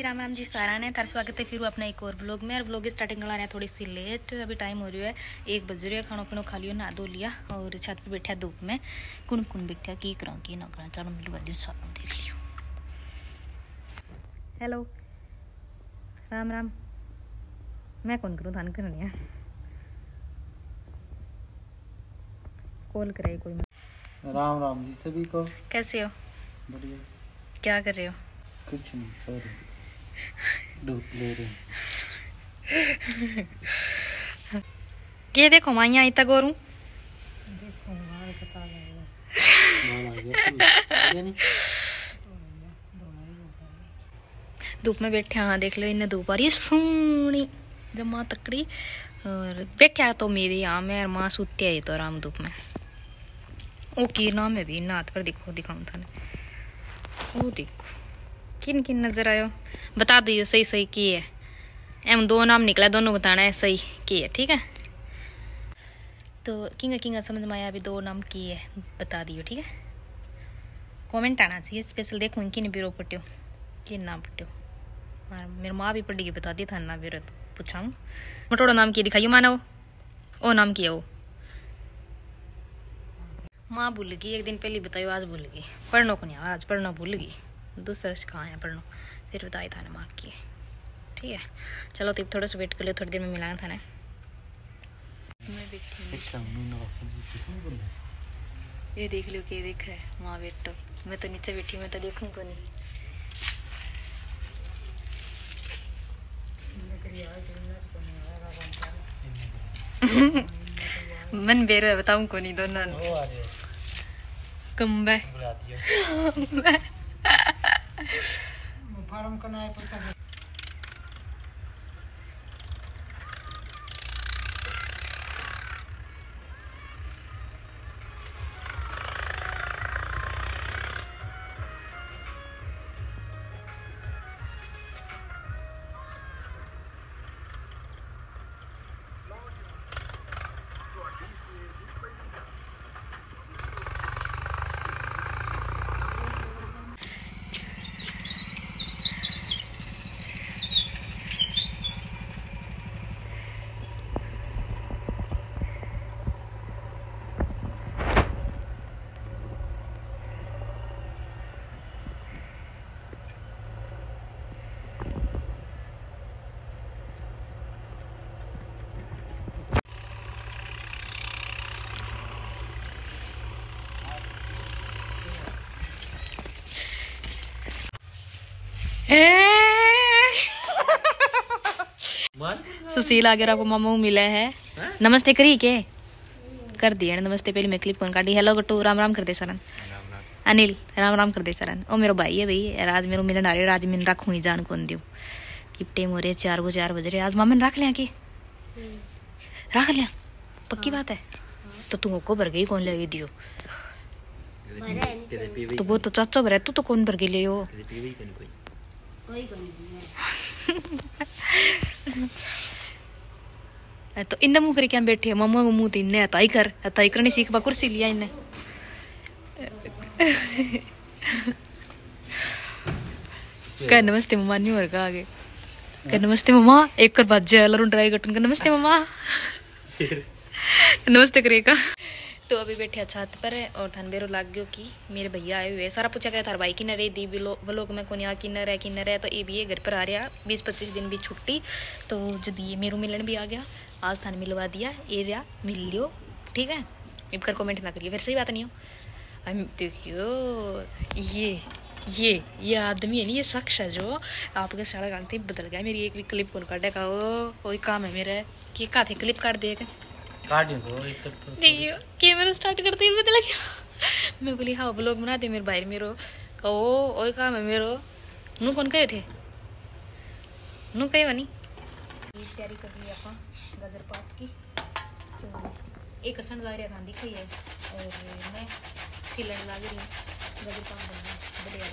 राम राम जी सारा ने तार स्वागत है फिर अपना एक और व्लॉग में। और व्लॉग की स्टार्टिंग करा रहे हैं थोड़ी सी लेट। अभी टाइम हो रही है 1 बज रही है। खाना पीना खा लियो, नहा धो लिया और छत पे बैठा धूप में। कुन कुन बैठा की करा की ना करा, चलो मिलवा दियो सारा देख लियो। हेलो राम राम, मैं कौन करूँ थान करनी है कॉल करे कोई। राम राम जी सभी को, कैसे हो? बढ़िया। क्या कर रहे हो? कुछ नहीं, सॉरी धूप ले रहे हैं। ये देखो माँ यहाँ इतना गोरू धूप में बैठे। हाँ देख लो इन्हें धूप आ रही है सोनी जमा तकड़ी। और बैठे तो मेरे यहाँ में माँ सूती आई तो आराम धूप में। ओ की नाम है भी नाथ पर देखो, दिखाऊं थाने। ओ देखो किन किन नजर आयो, बता दो सही सही की है। एम 2 नाम निकला, दोनों बताना है सही की है, ठीक है। तो किंगा किंगा समझ में आया अभी 2 नाम की है, बता दियो ठीक है। कमेंट आना चाहिए स्पेशल, देखूँ किन बिरो पट्यो किन नाम पट्यो। मेरी माँ भी पढ़ी बता दी था ना बिरो, तो पूछाऊँ मटोड़ा नाम की दिखाइयो माना ओ नाम की है वो। माँ भूल गई, एक दिन पहले बताइयो, आज भूल गई। पढ़ना को नहीं, आज पढ़ना भूल गई। दूसरा से कहाँ है पढ़ना, फिर बताई था ना माँ की, ठीक है। चलो तो थोड़ा सा वेट कर लो, थोड़ी देर में मिलाया था ना। ये देख लो कि देख है माँ बैठो, मैं तो नीचे बैठी, मैं तो देखूँ को नहीं। मन बेरो है, बताऊँ को नहीं दोनों कम्बे फार्म करना है कुछ। सुशील आगे आपको मामू मिला है। नमस्ते करी के कर दिए नमस्ते, पहले मैं क्लिप कौन काटी। हेलो गट्टू राम राम कर दे सरन। अनिल राम राम कर दे सरन। ओ मेरा भाई है भाई, आज मेरे मिलन आ रहे, आज मैं रखूंगी जान कौन दियो कि टाइम हो रहे 4 बज रहे। आज मामा रख लिया कि रख लिया, पक्की बात है। तो तू को भर गई कौन ले दियो, तो वो तो चाचा भर, तू तो कौन भर गई ले हो। तो इन्ने मुंह करी क्या बैठे मम्मा को मुंह तो इन्ने हताई करनी सीख बा, कुर्सी लिया इन्ने। कह नमस्ते मम्मा नहीं और का आगे कह नमस्ते मम्मा, एक कर बात जेलर ड्राई कटन का नमस्ते मम्मा नमस्ते करेगा। तो अभी बैठे छत पर है और थन बेरो लाग गयो कि मेरे भैया आए हुए। सारा पूछा गया थार भाई की न रे दी व्लॉग में कोनी की न रहे। तो ये भी है घर पर आ रहा 20-25 दिन भी छुट्टी, तो जब ये मेरू मिलन भी आ गया, आज थाने मिलवा दिया। ये रहा मिल लियो ठीक है। इब कर कमेंट ना करिए, फिर सही बात नहीं हो। देखियो ये आदमी है नहीं, ये शख्स है जो आपके सड़क आते ही बदल गया। मेरी एक भी क्लिप कौन काटेगा, वो कोई काम है मेरा कि का थे क्लिप काट देगा। देखियो कैमरा स्टार्ट करते ही बदल गया। मैं बोली हाँ व्लॉग बना दे मेरे भाई मेरो कहो, और काम है मेरो। नू कौन कहे थे, नू कहे वनी तैयारी कर ली आप गाजर पाक की। तो एक हसन ला रहा था दिखाई है, और मैं सिलन ला रही हूँ गाजर पाक बनना बढ़िया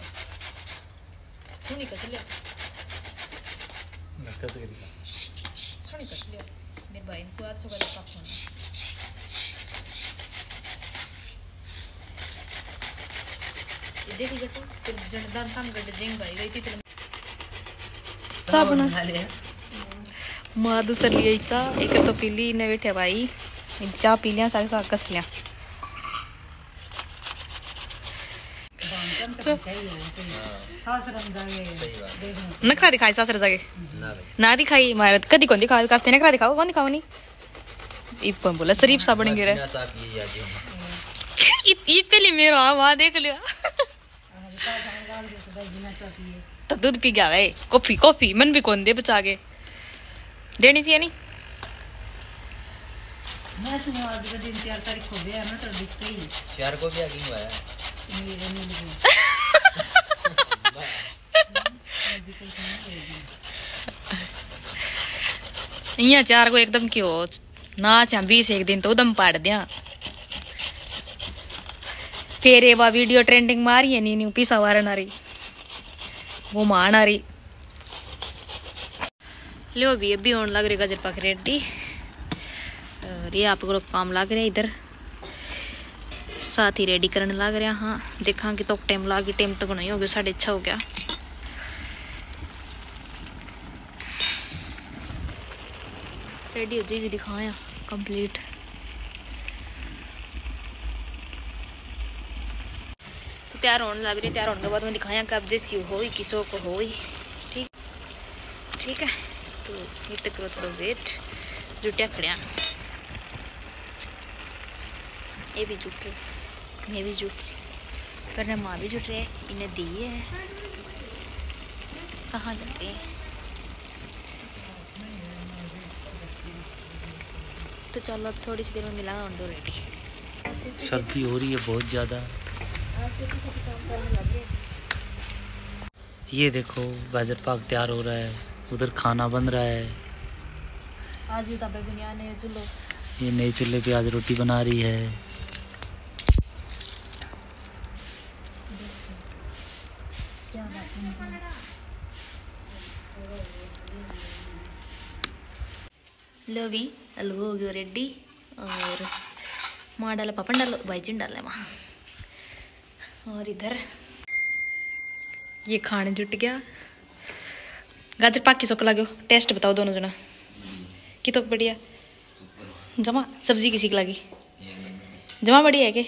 सुनी कस लिया सुनी कस लिया मेरे भाई ने स्वाद से गाजर पाक होना। देखिए तो फिर जनदान काम कर देंगे भाई गई थी। चाह बना माँ दूसर लिए चाह एक तो पी ली इन्हें बैठे भाई चाह पी लिया सारे साथ कस लिया नखरा दिखाई सासरे जाके ना दिखाई मारे कदी कौन दिखाओ कास्ते नखरा दिखाओ कौन दिखाओ नहीं इपन बोला शरीफ सा बनेंगे रे ये पहले मेरो वहां देख लिया तो दूध पी गया भाई कॉफी कॉफी मन भी कौन दे बचा के देनी चाहिए नहीं मैं सुनो आज का दिन 4 तारीख को गया ना तो दिखते ही 4 को भी आ गई है यहाँ 4 को एकदम क्यों नाच 20 एक दिन तो उदम पाड़ दिया फिर ये बा वीडियो ट्रेंडिंग मारी है नहीं पीसा वारन आ रही वो मान आ रही लो भी अभी होने लग रही गाजर पाक रेडी और ये आपको लोग काम लग रहे इधर साथ ही रेडी करने लग रहा हाँ देखा कि तो टाइम लग टाइम तक नहीं हो गया 6:30 हो गया रेडी हो जी दिखाया कंप्लीट तो तैयार होने लग रही तैयार होने के बाद मैं दिखाया कब जैसी हो किसों को हो ठीक ठीक है तो ये तक करो थोड़ा वेट जुटिया खड़िया ये भी जुट रही मैं भी जुट रही पर माँ भी जुट रहे इन्हें दिए है कहाँ जा रहे हैं तो चलो अब थोड़ी सी देर में मिला और दो रेडी सर्दी हो रही है बहुत ज्यादा ये देखो गाजर पाक तैयार हो रहा है उधर खाना बन रहा है आज ये तबे बुनिया ने चुल्लो ये नए चूल्हे पे आज रोटी बना रही है लो भी अलगो हो गयो रेडी और माँ डाला पापन डालो भाई चिन डाले माँ और इधर ये खाने जुट गया गाजर पाक की सोक लागो टेस्ट बताओ दोनों जना की तो बढ़िया जमा सब्जी किसी की लगी जमा बढ़िया है के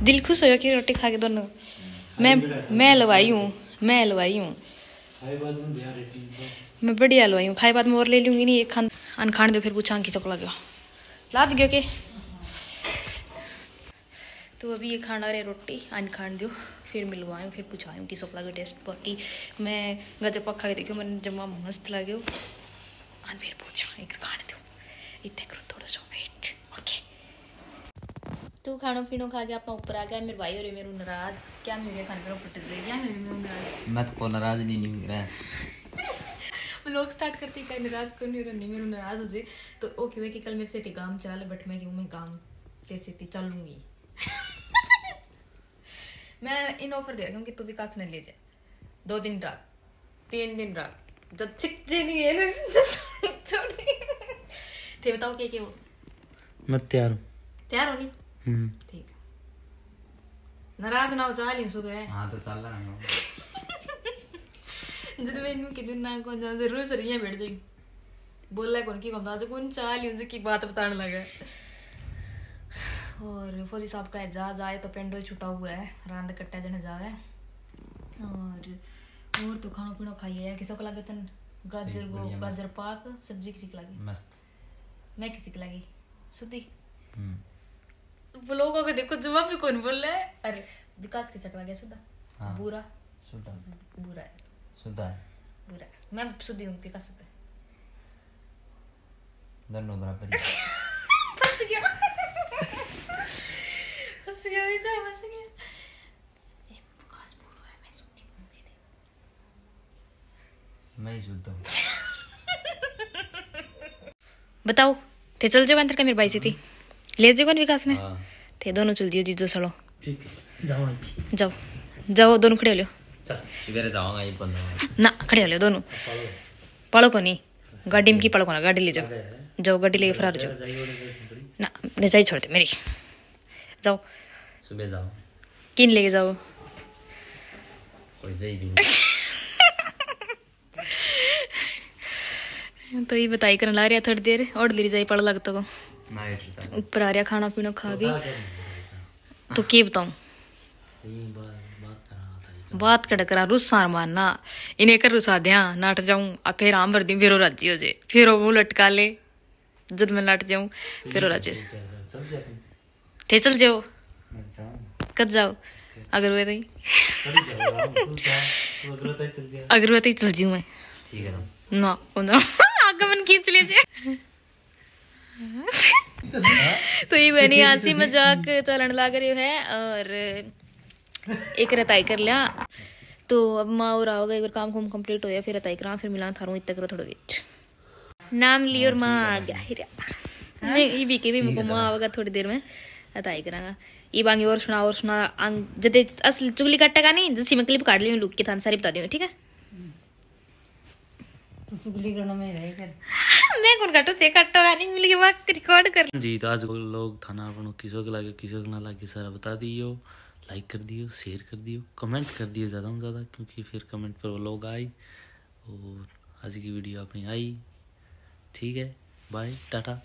दिल खुश हो कि रोटी खा के दोनों मैं लवाई हूँ मैं बढ़िया लवाई हूँ खाए बाद में और ले लूँगी नहीं एक खान अन खान दो फिर पूछा किसको लगे ला दो के तो अभी ये खाना रहे रोटी अन खान दो फिर मिलवाऊँ फिर पूछाऊँ किसको लगे टेस्ट बाकी मैं गाजर पाक खा के देखियो मैंने जमा मस्त लगे अन फिर पूछा एक खाने दो इतने करो थोड़ा सा वेट ओके तू खाना पीनो खा के अपना ऊपर आ गया मेरे भाई और मेरे नाराज क्या मेरे खाने पर पट गई क्या मेरे नाराज मैं तो नाराज नहीं हो रहा लोग स्टार्ट करते हैं कहीं नाराज को नहीं रहनी मेरे नाराज हो जाए तो ओके वे कि कल मेरे से काम चल बट मैं क्यों मैं काम कैसे चलूंगी मैं इन ऑफर दे रही हूँ कि तू विकास न ले जाए 2 दिन रख 3 दिन रख जब छिक जे नहीं है ना छोड़ थे बताओ क्या वो मैं तैयार हो नहीं ठीक नाराज ना हो चाह ली सुबह हाँ तो चल रहा है जब मैं इनमें कितने ना कौन जा जरूर सर यहाँ बैठ जाएगी बोल रहा है कौन की कम आज कौन चाह ली उनसे की बात बताने लगा और फौजी साहब का जा जाए तो पेंडो छुटा हुआ है रांद कट्टा जने जाए और तो खाना पीना खाइए है किसी को लगे तन गाजर पाक सब्जी किसी को लगी मस्त मैं किसी को लगी सुधी लोगों को देखो जवाब भी कौन बोल रहा है अरे विकास किसी को लगे सुधा हाँ, बुरा बुरा है मैं सुधी हूँ विकास सुधा दोनों बराबर फंस गया मैं शुद्ध हूँ बताओ थे चल जाओ अंदर का मेरे भाई से थी ले जाओ विकास ने थे दोनों चल दियो जीजो सड़ो ठीक है जाओ दोनों खड़े हो लियो सवेरे जाऊंगा ये बंद ना खड़े हो लियो दोनों पढ़ो को नहीं गाड़ी में की पढ़ो को ना गाड़ी ले जाओ गाड़ी लेके फरार जाओ ना ले जाई छोड़ दे मेरी जाओ सुबह जाओ किन लेके जाओ कोई जाई भी तो ये बताई करने ला रहा थोड़ी देर और ले जाई पड़ लगता को नाइट ऊपर आ रहा खाना पीना खा के तो के बताऊं बात कड़ करा रुस्सा मारना इन्हें कर रुसा दिया नट जाऊं अब फिर आम भर दी फिर राजी हो जाए फिर वो लटका ले जब मैं लट जाऊं फिर राजी थे चल जाओ कद जाओ अगर वे नहीं अगर वे चल जाऊं मैं ठीक है ना आगे मन खींच लीजिए तो ये बनी हंसी मजाक चलन लग रही है और एक रताई कर लिया तो अब माँ और आओगे एक बार काम कुम कंप्लीट हो गया फिर रताई करा फिर मिला थारू इतना करो थोड़ा वेट नाम ली और माँ आ गया हिरा मैं ये भी के भी मुझको माँ आवेगा थोड़ी देर में रताई करांगा ये बांगी और सुना जदे असल चुगली काटा का नहीं जैसे मैं क्लिप काट ली लुक के थान सारी बता दूंगी ठीक है तो चुगली करना में रहे कर मैं कौन काटो से काटो गानी मिल के बात रिकॉर्ड कर जी। तो आज लोग थाना अपन किसो के लागे किसो के ना लागे सारा बता दियो, लाइक कर दियो, शेयर कर दियो, कमेंट कर दियो ज़्यादा में ज़्यादा क्योंकि फिर कमेंट पर वो लोग आए और आज की वीडियो अपनी आई। ठीक है, बाय टाटा।